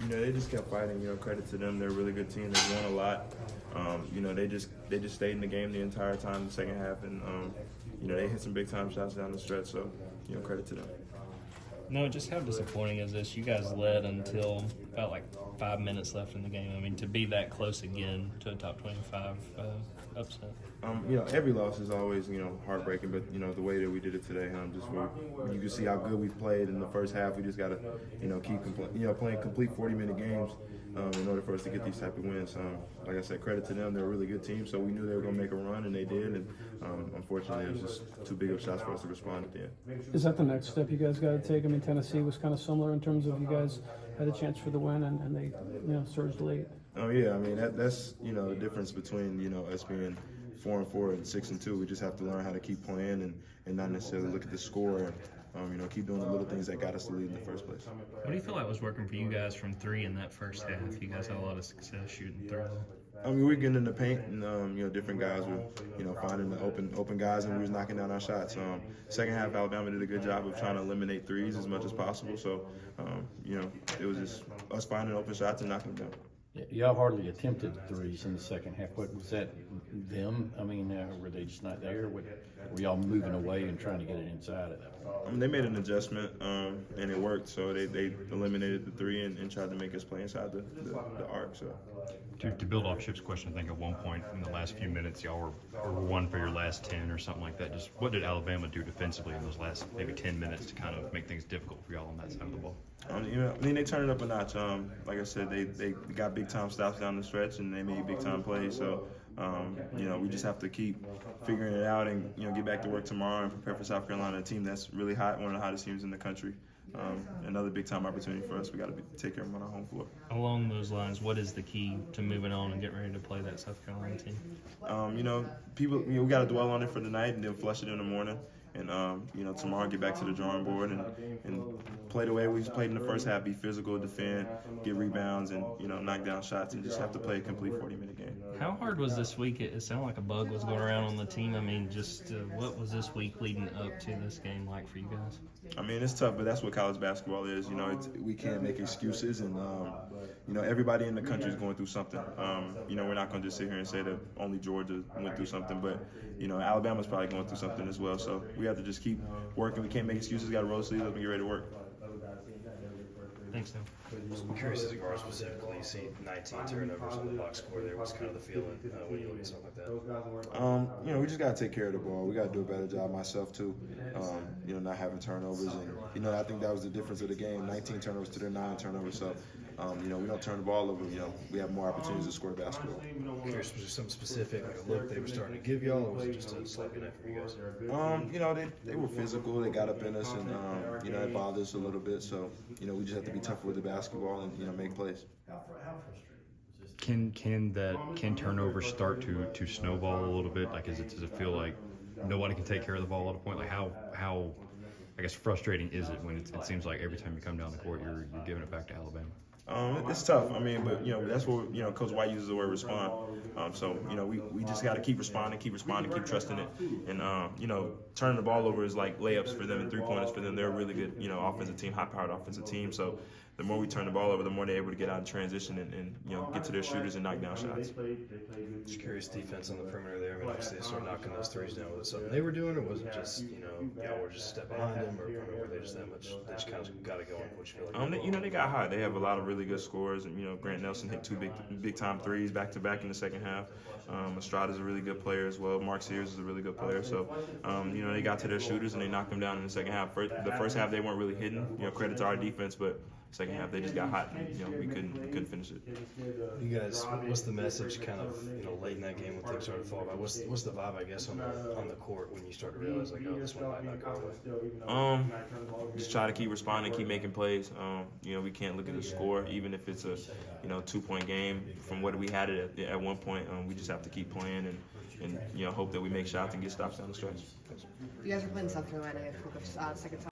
They just kept fighting. Credit to them. They're a really good team. They've won a lot. They just stayed in the game the entire time, the second half, and they hit some big time shots down the stretch. So, credit to them. No, just how disappointing is this? You guys led until about like 5 minutes left in the game. I mean, to be that close again to a top 25 upset. Every loss is always, heartbreaking, but, the way that we did it today, you can see how good we played in the first half. We just got to, keep playing complete 40-minute games in order for us to get these type of wins. Like I said, credit to them. They're a really good team, so we knew they were going to make a run, and they did. And unfortunately, it was just too big of shots for us to respond at the end. Is that the next step you guys got to take? I mean, Tennessee was kind of similar in terms of you guys had a chance for the win, and they, surged late. Oh yeah, I mean that's the difference between us being 4-4 and 6-2. We just have to learn how to keep playing and not necessarily look at the score and keep doing the little things that got us to lead in the first place. What do you feel like was working for you guys from three in that first half? You guys had a lot of success shooting through. I mean, we were getting in the paint, and different guys were, finding the open guys, and we was knocking down our shots. Second half, Alabama did a good job of trying to eliminate threes as much as possible. So, it was just us finding open shots and knocking them down. Y'all hardly attempted threes in the second half. What was that? Them? I mean, were they just not there? Were y'all moving away and trying to get it inside at that point? I mean, they made an adjustment, and it worked. So they eliminated the three and tried to make us play inside the arc. So. To build off Chip's question, I think at one point in the last few minutes, y'all were one for your last 10 or something like that. Just what did Alabama do defensively in those last maybe 10 minutes to kind of make things difficult for y'all on that side of the ball? They turned it up a notch. Like I said, they got big time stops down the stretch and they made big time plays. So, we just have to keep figuring it out and get back to work tomorrow and prepare for South Carolina, a team that's really hot, one of the hottest teams in the country. Another big time opportunity for us. We got to take care of them on our home floor. Along those lines, what is the key to moving on and getting ready to play that South Carolina team? People, we got to dwell on it for the night and then flush it in the morning. And, tomorrow get back to the drawing board and play the way we played in the first half, be physical, defend, get rebounds, and, knock down shots, and just have to play a complete 40-minute game. How hard was this week? It sounded like a bug was going around on the team. I mean, just what was this week leading up to this game like for you guys? I mean, it's tough, but that's what college basketball is. We can't make excuses, and, everybody in the country is going through something. We're not going to just sit here and say that only Georgia went through something, but, Alabama's probably going through something as well. So we have to just keep working. We can't make excuses. We got to roll the sleeves up and get ready to work. Thanks, Tim. I'm curious as a guard specifically, you see 19 turnovers on the box score there. What's kind of the feeling when you look at something like that? We just got to take care of the ball. We got to do a better job, myself too, not having turnovers. And, I think that was the difference of the game, 19 turnovers to their 9 turnovers. So, we don't turn the ball over. We have more opportunities to score basketball. I'm curious, was there something specific, like a look they were starting to give y'all, or was it just a sloppy night for you guys? They were physical. They got up in us, and, it bothered us a little bit. So, we just have to be tougher with the basketball and, make plays. Can turnovers start to snowball a little bit? Like, does it feel like nobody can take care of the ball at a point? Like, how I guess frustrating is it when it seems like every time you come down the court, you're giving it back to Alabama? It's tough. I mean, but that's what Coach White uses the word respond. So we just got to keep responding, keep trusting it, and turning the ball over is like layups for them and 3-pointers for them. They're a really good offensive team, high-powered offensive team. So the more we turn the ball over, the more they're able to get out of transition and get to their shooters and knock down shots. Just curious, defense on the perimeter there. I mean, obviously they started knocking those threes down. Was it something they were doing, or was it just y'all were just a step behind them, or were they just that much? They just kind of got to go on. What you feel like? They got hot. They have a lot of really good scorers, and Grant Nelson hit 2 big time threes back to back in the second half. Estrada's a really good player as well. Mark Sears is a really good player. So they got to their shooters and they knocked them down in the second half. The first half they weren't really hitting. Credit to our defense, but second half they just got hot and we couldn't finish it. You guys, what's the message kind of late in that game when things started to fall apart? What's the vibe, I guess, on the court when you start to realize like, oh, this one might not go away? Just try to keep responding, keep making plays. We can't look at the score, even if it's a 2-point game from what we had it at one point. We just have to keep playing and hope that we make shots and get stops down the stretch. You guys are playing South Carolina for the second time.